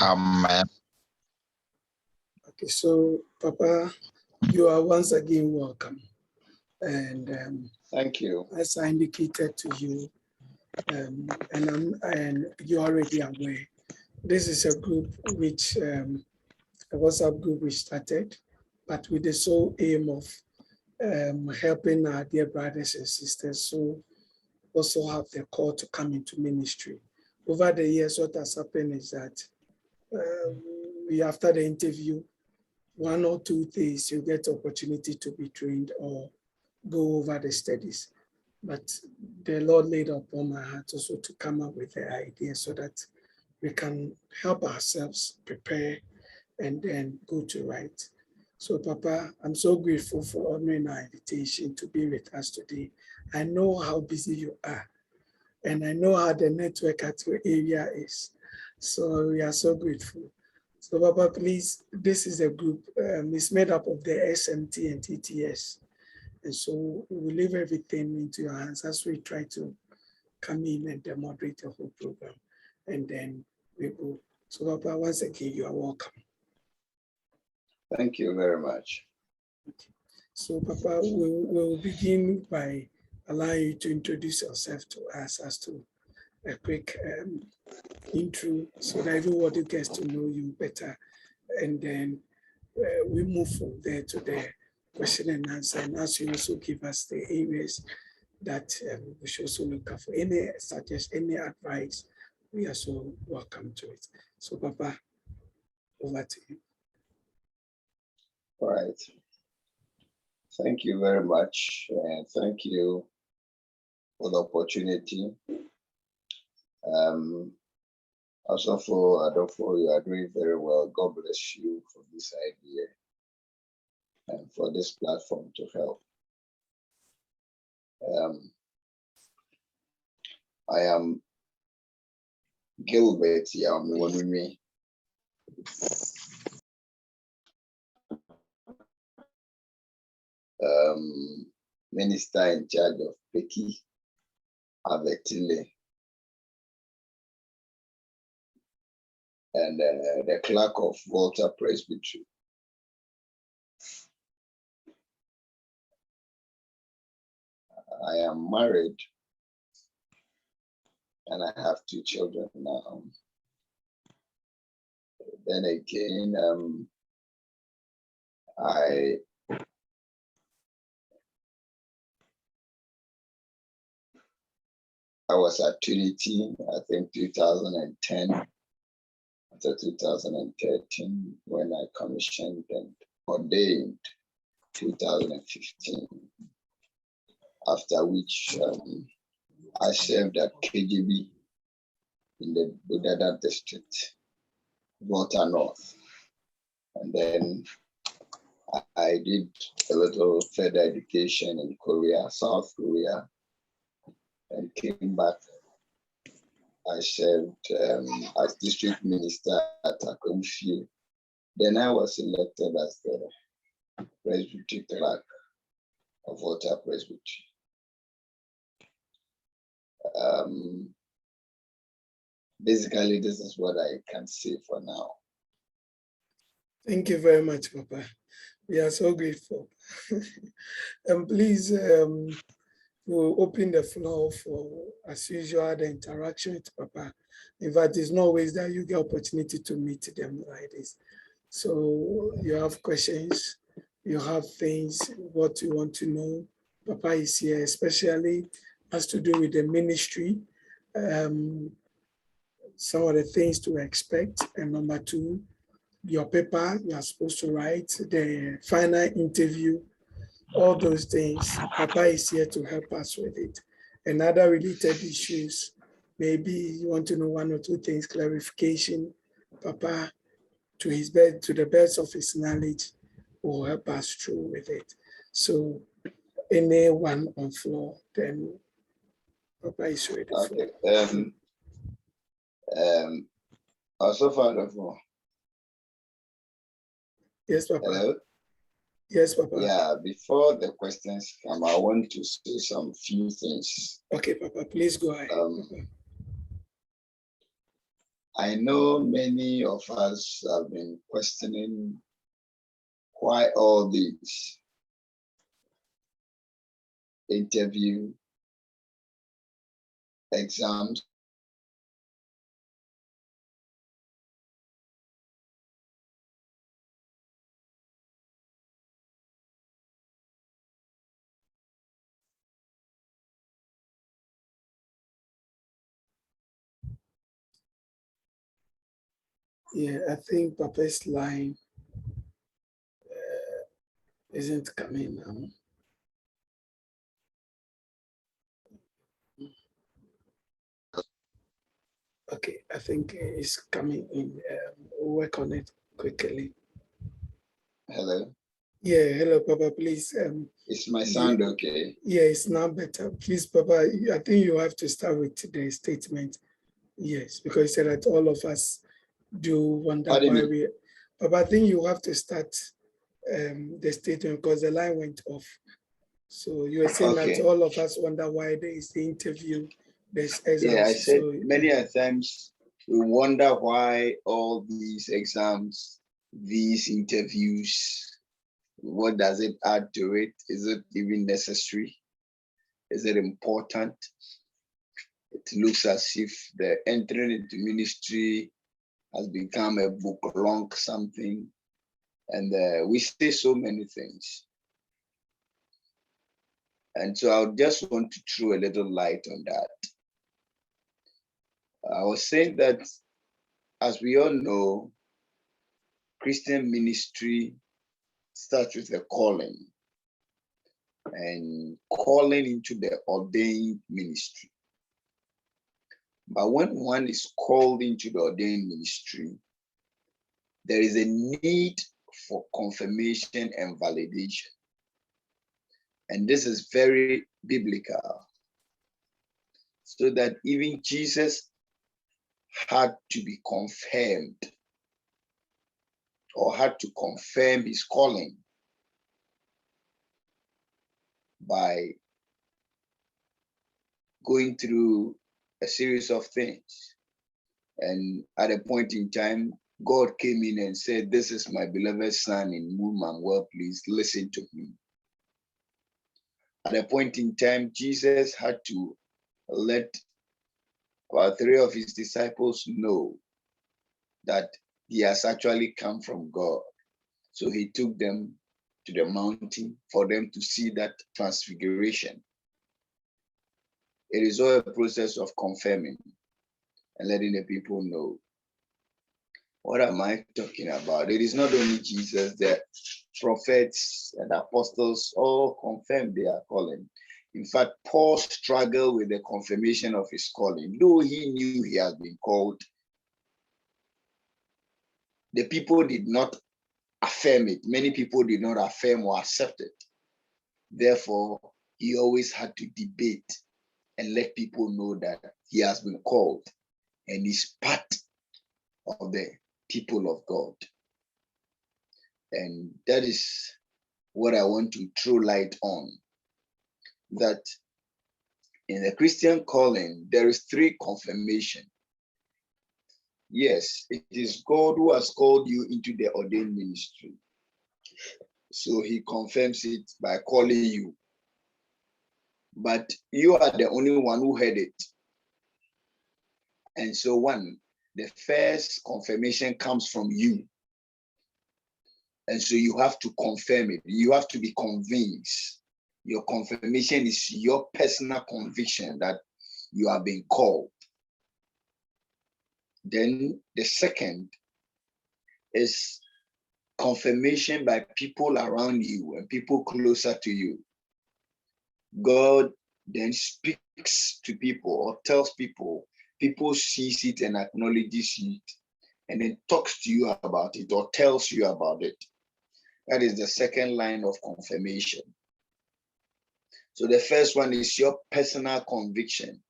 Amen. Okay, so Papa, you are once again welcome. And thank you. as I indicated to you, and you're already aware, this is a group which, a WhatsApp group we started, but with the sole aim of helping our dear brothers and sisters who also have the call to come into ministry. Over the years, what has happened is that after the interview, 1 or 2 days, you get opportunity to be trained or go over the studies. But the Lord laid upon my heart also to come up with the idea so that we can help ourselves prepare and then go to write. So Papa, I'm so grateful for honoring our invitation to be with us today. I know how busy you are, and I know how the network at your area is. So we are so grateful. So Papa, please, this is a group, it's made up of the SMT and TTS. And so we will leave everything into your hands as we try to come in and moderate the whole program. And then we go. So Papa, once again, you are welcome. Thank you very much. Okay. So Papa, we'll begin by allowing you to introduce yourself to us as to a quick intro so that everybody gets to know you better. And then we move from there to the question and answer. And as you also give us the areas that we should also look at for any suggestion, any advice, we are so welcome to it. So Papa, over to you. All right. Thank you very much. And thank you for the opportunity. Adolfo, you are doing very well. God bless you for this idea and for this platform to help. I am Gilbert Yaomiwonumi. Minister in charge of Peki Avetile and the clerk of Volta Presbytery. I am married and I have 2 children now. Then again, I was at Trinity, I think 2010, until 2013, when I commissioned and ordained 2015. After which I served at KGB in the Budada district, Volta North. And then I did a little further education in Korea, South Korea, and came back. I served as district minister at Akomfi. Then I was elected as the Presbytery Clerk of Volta Presbytery. Basically, this is what I can say for now. Thank you very much, Papa. We are so grateful. And please, we'll open the floor for, as usual, the interaction with Papa. In fact, there's no always that you get opportunity to meet them like this. So you have questions, you have things, what you want to know. Papa is here, especially has to do with the ministry, some of the things to expect. And number 2, your paper you are supposed to write, the final interview, all those things. Papa is here to help us with it. And other related issues, maybe you want to know 1 or 2 things, clarification. Papa, to the best of his knowledge, will help us through with it. So anyone on floor, then Papa is ready. Okay. Also, Father, yes, Papa. Hello? Yes, Papa. Yeah, before the questions come, I want to say some few things. Okay, Papa, please go ahead. I know many of us have been questioning why all these interview exams Yeah, I think Papa's line isn't coming now. Okay, I think it's coming in. We'll work on it quickly. Hello? Yeah, hello, Papa, please. Is my sound okay? Yeah, it's now better. Please, Papa, I think you have to start with today's statement. Yes, because you said that all of us do wonder Pardon why me? we. Papa, I think you have to start the statement because the line went off. So you were saying that Okay. all of us wonder why there is the interview, there's exams. Yeah, I said So, many a times we wonder why all these exams, these interviews, what does it add to it? Is it even necessary? Is it important? It looks as if the entering into ministry has become a book long something. And we say so many things. And so I just want to throw a little light on that. I was saying that, as we all know, Christian ministry starts with a calling, and calling into the ordained ministry. But when one is called into the ordained ministry, there is a need for confirmation and validation. And this is very biblical. So that even Jesus had to be confirmed, or had to confirm his calling by going through a series of things. And at a point in time, God came in and said, "This is my beloved son in whom I'm well pleased. Listen to me." At a point in time, Jesus had to let about 3 of his disciples know that he has actually come from God. So he took them to the mountain for them to see that transfiguration. It is all a process of confirming and letting the people know. What am I talking about? It is not only Jesus, the prophets and apostles all confirmed their calling. In fact, Paul struggled with the confirmation of his calling. Though he knew he had been called, the people did not affirm it. Many people did not affirm or accept it. Therefore, he always had to debate and let people know that he has been called and is part of the people of God. And that is what I want to throw light on. That in the Christian calling, there is 3 confirmation. Yes, it is God who has called you into the ordained ministry. So he confirms it by calling you. But you are the only one who heard it. And so the first confirmation comes from you. And so you have to confirm it. You have to be convinced. Your confirmation is your personal conviction that you have been called. Then the second is confirmation by people around you and people closer to you. God then speaks to people or tells people, people sees it and acknowledges it, and then talks to you about it or tells you about it. That is the second line of confirmation. So the first one is your personal conviction.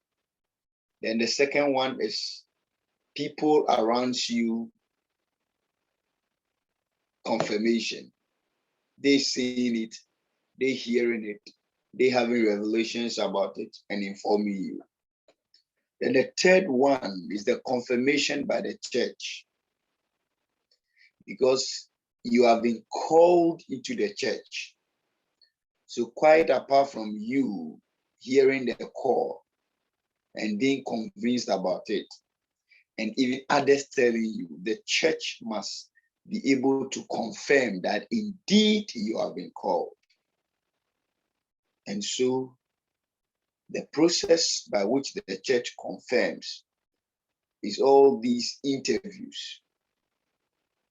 Then the second one is people around you confirmation. They seeing it, they hearing it, they having revelations about it and informing you. Then the third one is the confirmation by the church, because you have been called into the church. So quite apart from you hearing the call and being convinced about it, and even others telling you, the church must be able to confirm that indeed you have been called. And so the process by which the church confirms is all these interviews,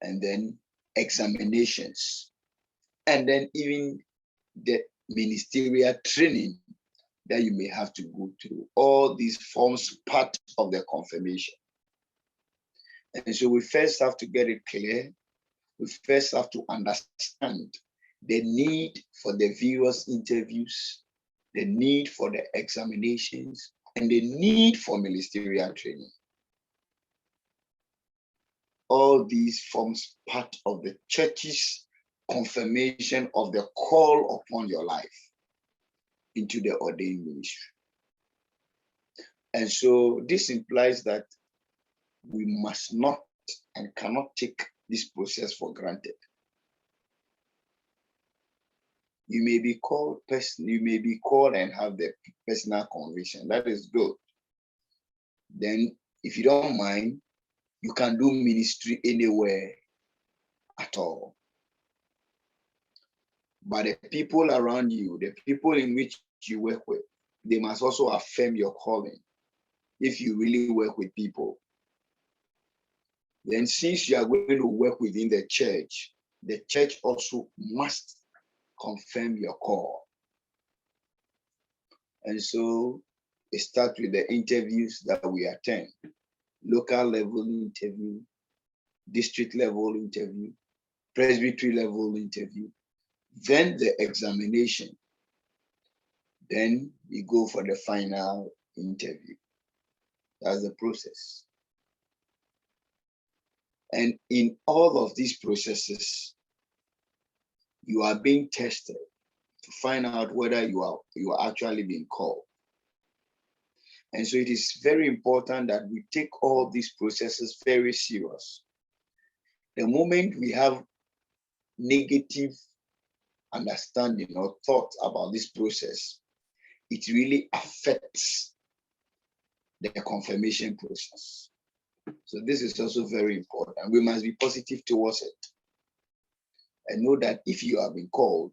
and then examinations, and then even the ministerial training that you may have to go through. All these forms part of the confirmation. And so we first have to get it clear. We first have to understand the need for the various interviews, the need for the examinations, and the need for ministerial training. All these forms part of the church's confirmation of the call upon your life into the ordained ministry. And so this implies that we must not and cannot take this process for granted. You may be called and have the personal conviction. That is good. Then, if you don't mind, you can do ministry anywhere at all. But the people around you, the people in which you work with, they must also affirm your calling. If you really work with people, then since you are going to work within the church also must confirm your call. And so it starts with the interviews that we attend: local level interview, district level interview, presbytery level interview, then the examination. Then we go for the final interview. That's the process. And in all of these processes, you are being tested to find out whether you are actually being called. And so it is very important that we take all these processes very serious. The moment we have negative understanding or thought about this process, it really affects the confirmation process. So this is also very important. We must be positive towards it and know that if you have been called,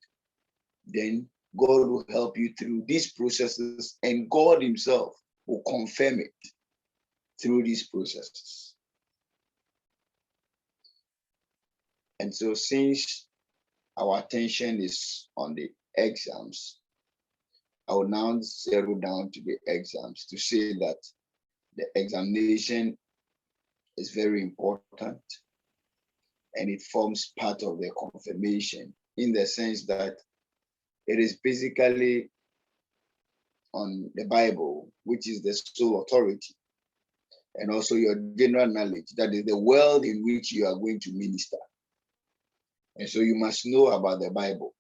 then God will help you through these processes, and God himself will confirm it through these processes. And so since our attention is on the exams, I will now zero down to the exams to say that the examination is very important, and it forms part of the confirmation, in the sense that it is basically on the Bible, which is the sole authority, and also your general knowledge, that is the world in which you are going to minister. And so you must know about the Bible.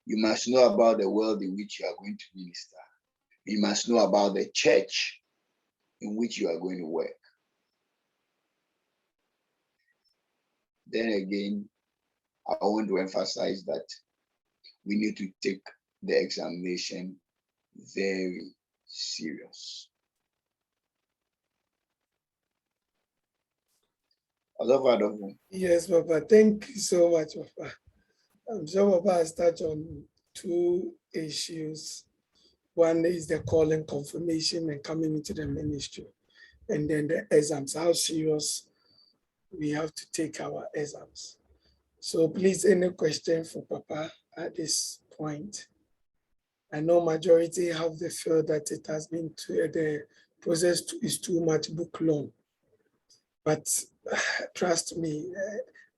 You must know about the world in which you are going to minister. You must know about the church in which you are going to work. Then again, I want to emphasize that we need to take the examination very serious. Yes, Papa. Thank you so much, Papa. I'm sure Papa has touched on two issues. One is the calling confirmation and coming into the ministry, and then the exams, how serious we have to take our exams. So please, any question for Papa at this point? I know majority have the feel that it has been the process is too much book long, but trust me,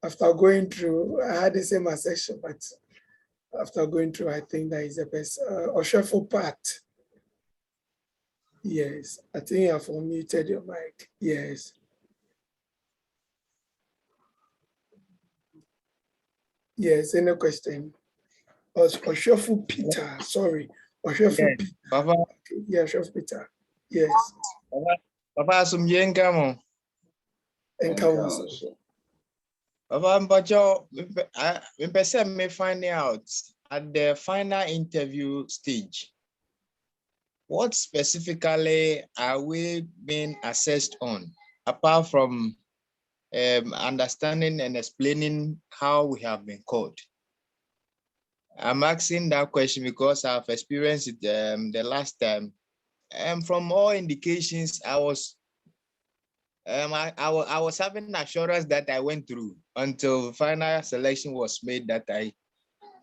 after going through, I had the same section, but after going through, I think that is the best. Oshefo part. Yes, I think you have unmuted your mic. Yes. Yes, any question? Oshefo Peter, sorry. Oshefo Peter. Papa. Okay. Yeah, Oshefo Peter. Yes. Papa Asumjenga mo. Papa Mpacho, me find out at the final interview stage. What specifically are we being assessed on, apart from understanding and explaining how we have been called? I'm asking that question because I've experienced it the last time. And from all indications, I was having assurance that I went through until final selection was made that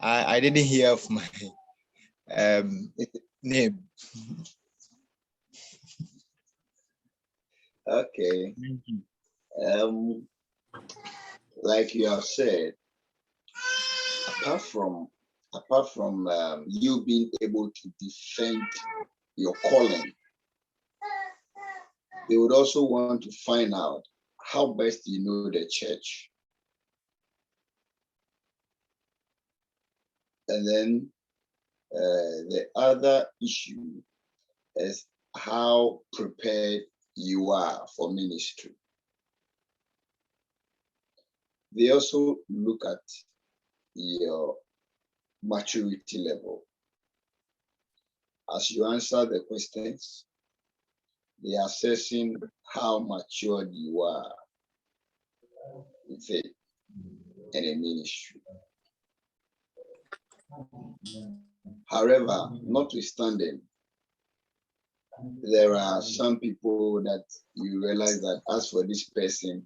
I didn't hear of my name. Okay. Like you have said, apart from you being able to defend your calling, they would also want to find out how best you know the church. And then the other issue is how prepared you are for ministry. They also look at your maturity level. As you answer the questions, they are assessing how matured you are in faith and in ministry. However, notwithstanding, there are some people that you realize that as for this person,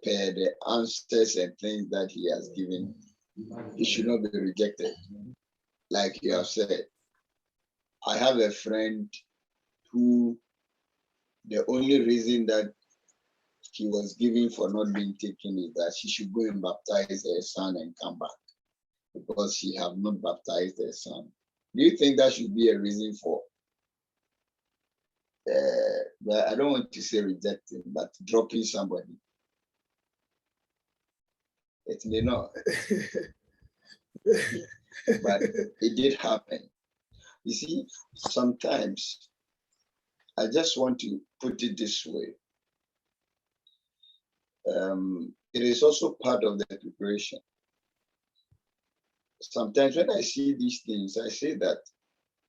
per the answers and things that he has given, he should not be rejected. Like you have said, I have a friend who the only reason that he was given for not being taken is that she should go and baptize her son and come back because she have not baptized her son. Do you think that should be a reason for, I don't want to say rejecting, but dropping somebody? It may not, but it did happen. You see, sometimes I just want to put it this way. It is also part of the preparation. Sometimes when I see these things, I say that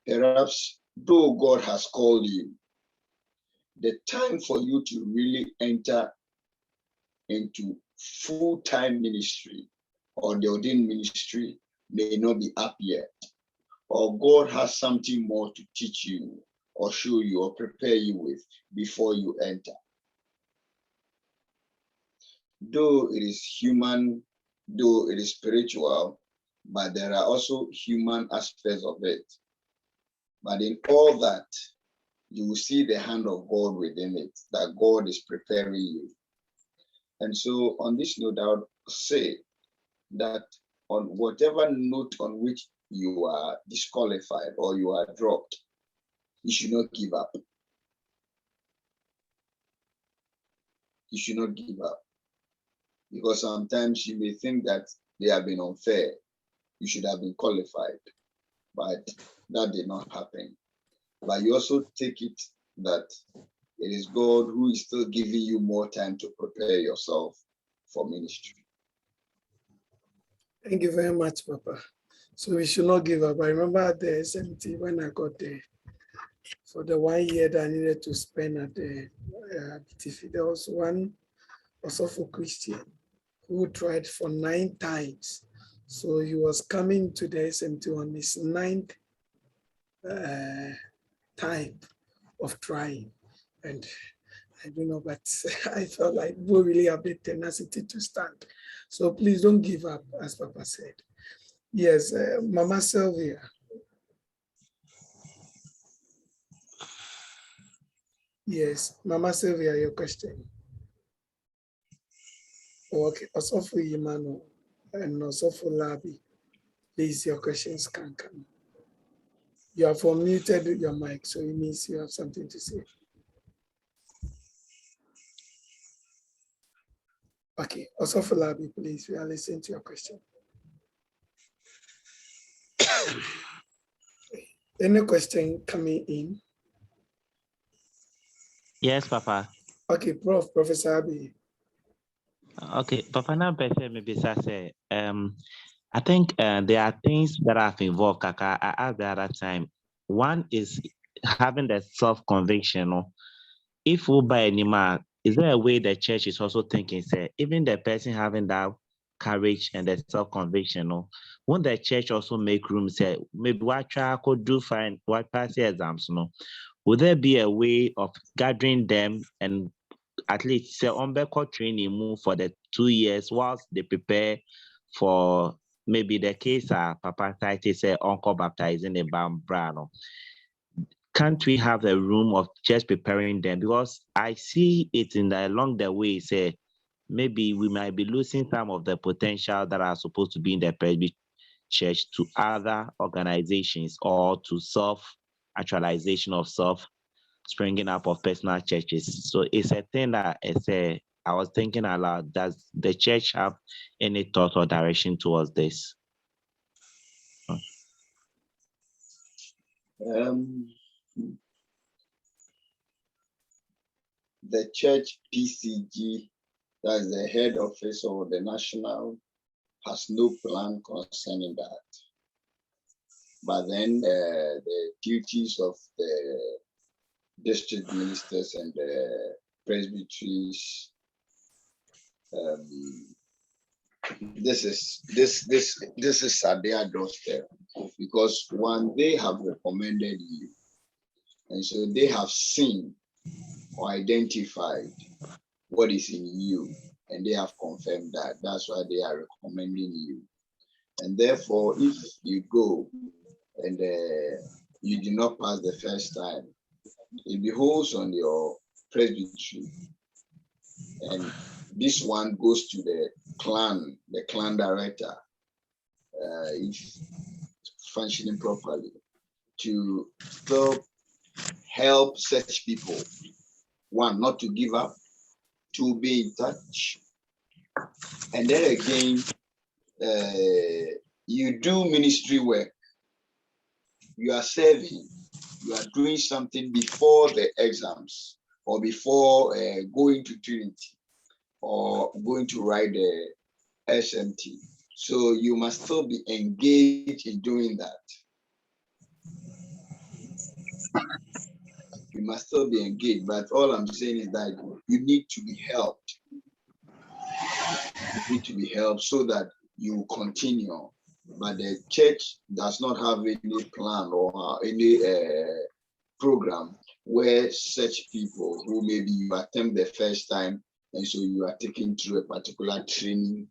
perhaps though God has called you, the time for you to really enter into full-time ministry or the ordained ministry may not be up yet. Or God has something more to teach you or show you or prepare you with before you enter. Though it is human, though it is spiritual, but there are also human aspects of it. But in all that, you will see the hand of God within it, that God is preparing you. And so on this note, I would say that on whatever note on which you are disqualified or you are dropped, you should not give up. You should not give up. Because sometimes you may think that they have been unfair. You should have been qualified. But that did not happen. But you also take it that it is God who is still giving you more time to prepare yourself for ministry. Thank you very much, Papa. So we should not give up. I remember at the SMT when I got there, for the 1 year that I needed to spend at the TV, there was one also for Christian who tried for 9 times. So he was coming to the SMT on his 9th time of trying. And I don't know, but I felt like we really have the tenacity to stand. So please don't give up, as Papa said. Yes, Mama Sylvia. Yes, Mama Sylvia, your question. Okay, also for Imano and also for Labi. Please, your questions can come. You have unmuted your mic, so it means you have something to say. Okay, also for Labi, please, we are listening to your question. Any question coming in? Yes, Papa. Okay, Professor Abi. Okay, Papa, now maybe say, I think there are things that I've involved, Kaka. I asked the other time. One is having the self-conviction. No? If we buy any man, is there a way the church is also thinking, say, even the person having that courage and the self-conviction, no? Won't the church also make room, say, maybe what try could do fine, what pass the exams, no? Would there be a way of gathering them and at least say on training move for the 2 years whilst they prepare for maybe the case Papa Tite say uncle baptizing the Bambrano? Can't we have a room of just preparing them? Because I see it along the way, say maybe we might be losing some of the potential that are supposed to be in the Presbytery Church to other organizations or to self-actualization of springing up of personal churches. So it's a thing that I was thinking aloud. Does the church have any thought or direction towards this? The church PCG, that's the head office of the national, has no plan concerning that. But then the duties of the district ministers and the presbyteries, this is at their doorstep, because one, they have recommended you, and so they have seen or identified what is in you, and they have confirmed that. That's why they are recommending you. And therefore, if you go and you do not pass the first time, it beholds on your presbytery, and this one goes to the clan director, if functioning properly, to still help such people. One, not to give up, to be in touch. And then again, you do ministry work. You are serving. You are doing something before the exams or before going to Trinity or going to write the SMT. So you must still be engaged in doing that. You must still be engaged, but all I'm saying is that you need to be helped. You need to be helped so that you continue. But the church does not have any plan or any program where such people who maybe you attempt the first time, and so you are taken through a particular training,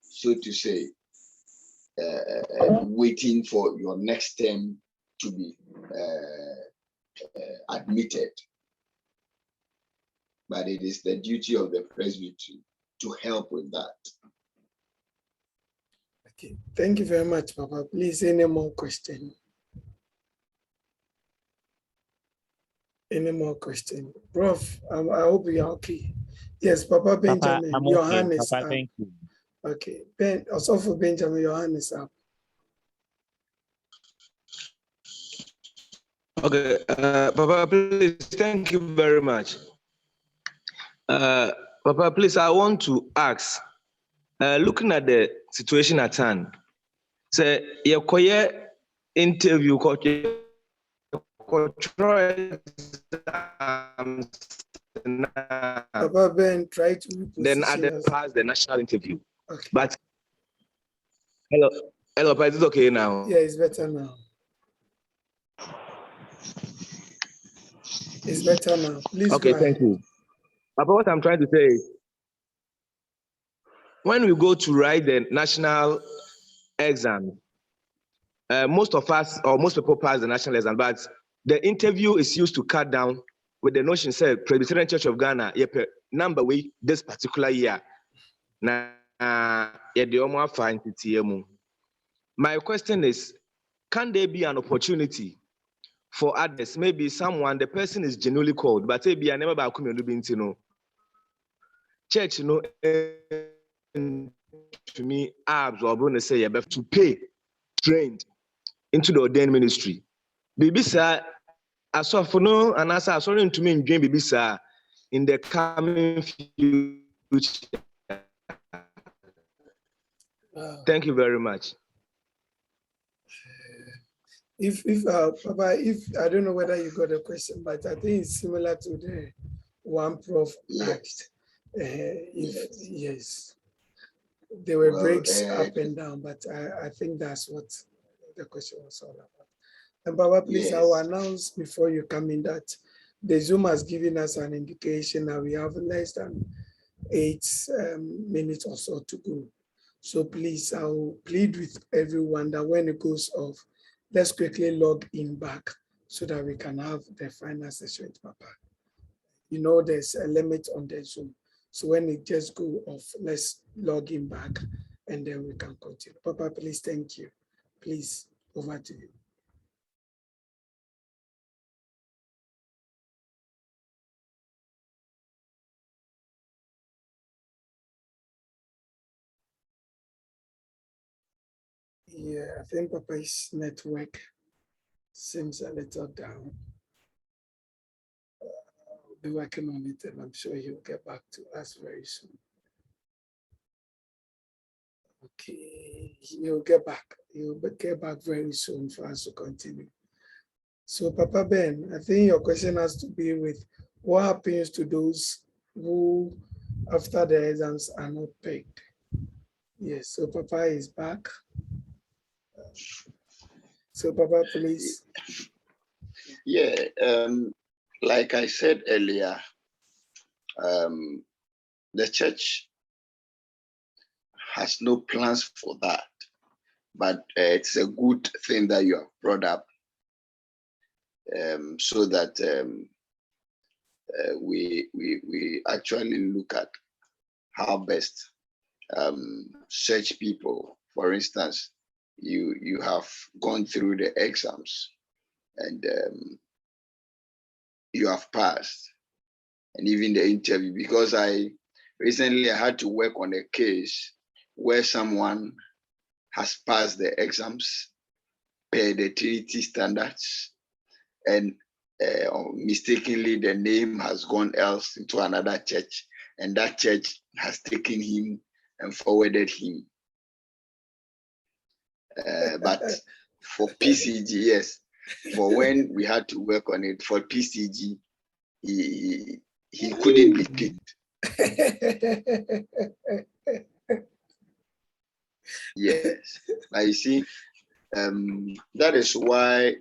so to say, waiting for your next term to be admitted. But it is the duty of the presbytery to help with that. Okay, thank you very much, Papa. Please, any more questions? Any more questions? Prof, I hope you're okay. Yes, Papa Benjamin, Papa, your okay. hand is Papa, up. thank you. Okay, also for Benjamin, your hand is up. Okay, Papa, please, thank you very much. Papa, please, I want to ask, looking at the situation at hand, say, your interview, Papa Ben, try to reposition then added us. past the national interview. Okay. But hello, Papa, is it okay now? Yeah, it's better now. It's better now. Please. Okay, thank you. Papa, what I'm trying to say is, when we go to write the national exam, most of us or most people pass the national exam, but the interview is used to cut down with the notion, say, Presbyterian Church of Ghana, number way this particular year. My question is, can there be an opportunity for others? Maybe someone, the person is genuinely called, but maybe I never about community, church, to me, abs or going to say, you have to pay trained into the ordained ministry. Baby, sir, asɔfo no anaasɛ asɔre ntumi ndwen biribi saa in the coming future. Thank you very much. Papa, if I don't know whether you got a question, but I think it's similar to the one Prof asked. Yes, there were breaks up and down, but I think that's what the question was all about. And Baba, please, I will announce before you come in that the Zoom has given us an indication that we have less than 8 minutes or so to go. So please, I'll plead with everyone that when it goes off, let's quickly log in back so that we can have the final session with Papa. You know, there's a limit on the Zoom. So when it just go off, let's log in back and then we can continue. Papa, please, thank you. Please, over to you. Yeah, I think Papa's network seems a little down. We'll be working on it and I'm sure he'll get back to us very soon. Okay, he'll get back. He'll get back very soon for us to continue. So Papa Ben, I think your question has to be with what happens to those who after the exams are not paid. Yes, so Papa is back. So Papa, please. Yeah, like I said earlier, the church has no plans for that, but it's a good thing that you have brought up, so that we actually look at how best search people. For instance, you have gone through the exams and you have passed, and even the interview, because I recently had to work on a case where someone has passed the exams per the Trinity standards, and mistakenly the name has gone else into another church, and that church has taken him and forwarded him. But for PCG, yes, for when we had to work on it for PCG, he couldn't be picked. Yes, I see. That is why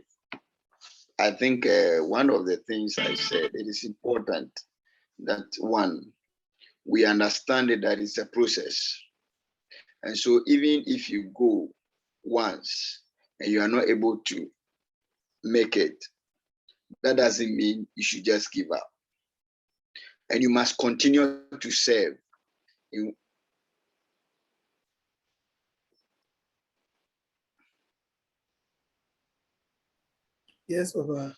I think one of the things I said, it is important that one, we understand that it's a process. And so even if you go once and you are not able to make it, that doesn't mean you should just give up. And you must continue to serve. Yes, Papa.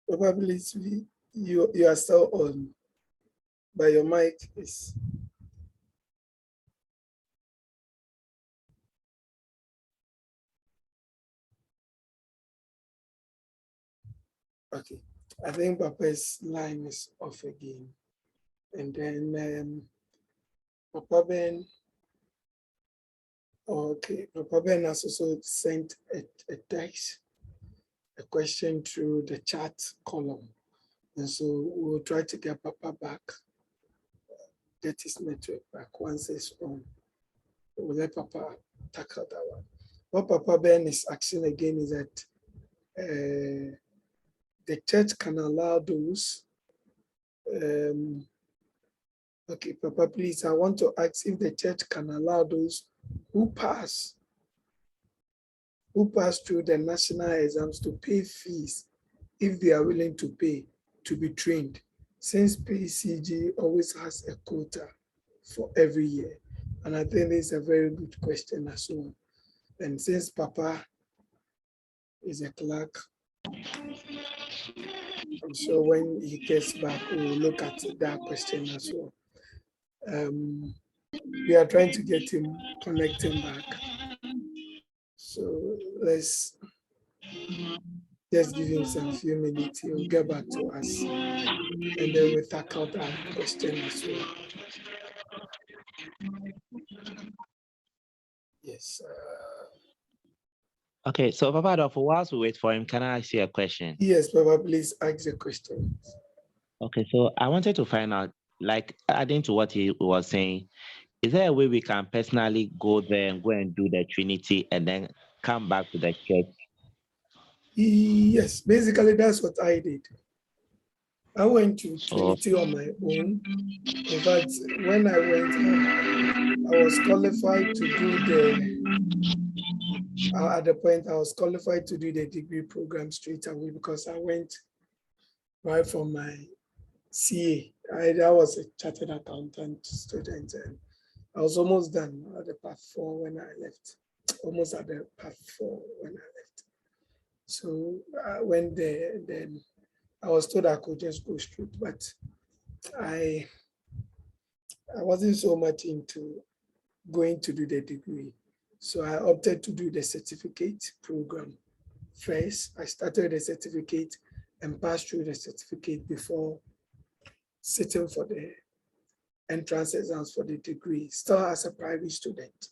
Papa, please, you are still on, but your mic is. Okay, I think Papa's line is off again. And then Papa Ben, okay, Papa Ben has also sent a text, a question through the chat column. And so we'll try to get Papa back, get his network back once it's on. We'll let Papa tackle that one. What Papa Ben is asking again is that the church can allow those. Okay, Papa, please, I want to ask if the church can allow those who pass through the national exams to pay fees if they are willing to pay to be trained, since PCG always has a quota for every year. And I think it's a very good question as well. And since Papa is a clerk, I'm sure when he gets back, we'll look at that question as well. We are trying to get him, connect him back. So let's just give him some few minutes. He'll get back to us, and then we'll tackle that question as well. Yes. Okay, so Papa Adolfo, whilst we wait for him, can I ask you a question? Yes, Papa, please ask the question. Okay, so I wanted to find out, like adding to what he was saying, is there a way we can personally go there and go and do the Trinity and then come back to the church? Yes, basically that's what I did. I went to So, Trinity on my own. In fact, when I went, I was qualified to do at the point I was qualified to do the degree program straight away because I went right from my CA. I was a chartered accountant student, and I was almost done at the part 4 when I left. Almost at the part 4 when I left. So I went there, and then I was told I could just go straight, but I wasn't so much into going to do the degree. So I opted to do the certificate program first. I started the certificate and passed through the certificate before sitting for the entrance exams for the degree, still as a private student.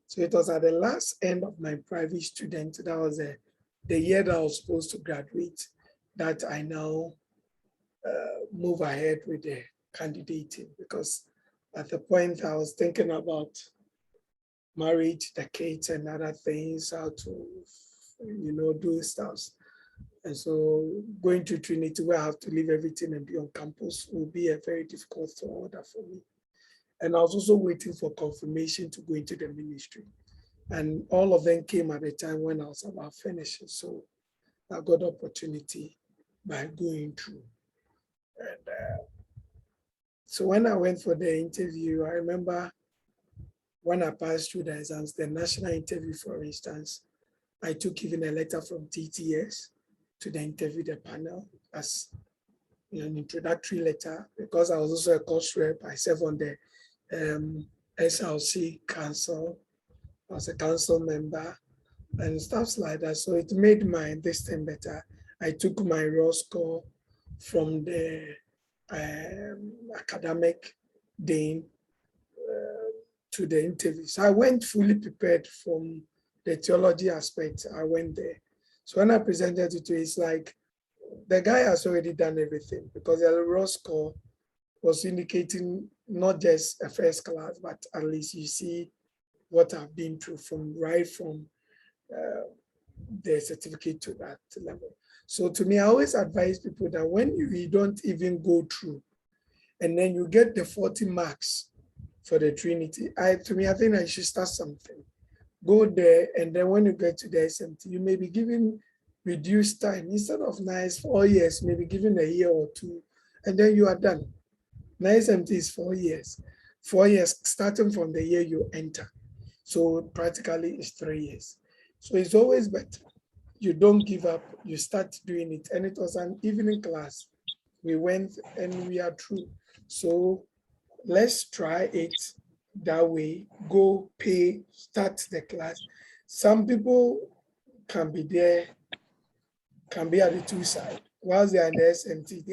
So it was at the last end of my private student, that was the year that I was supposed to graduate, that I now move ahead with the candidating, because at the point I was thinking about marriage, the kids and other things, how to, do stuff. And so going to Trinity where I have to leave everything and be on campus will be a very difficult order for me. And I was also waiting for confirmation to go into the ministry. And all of them came at a time when I was about finishing. So I got opportunity by going through. And so when I went for the interview, I remember when I passed through the exams, the national interview, for instance, I took even a letter from TTS to the interview the panel as an introductory letter, because I was also a course rep. I served on the SLC council. I was a council member and stuff like that. So it made my this thing better. I took my raw score from the academic day to the interview. So I went fully prepared from the theology aspect. I went there. So when I presented it to him, it's like the guy has already done everything, because the raw score was indicating not just a first class, but at least you see what I've been through from the certificate to that level. So to me, I always advise people that when you don't even go through and then you get the 40 marks for the Trinity, I think I should start something. Go there, and then when you get to the SMT, you may be given reduced time. Instead of 4 years, maybe given a year or 2, and then you are done. Now SMT is 4 years. 4 years starting from the year you enter. So practically it's 3 years. So it's always better. You don't give up, you start doing it. And it was an evening class. We went and we are through. So let's try it that way. Go pay, start the class. Some people can be there, can be at the two sides. Whilst they are in the SMT,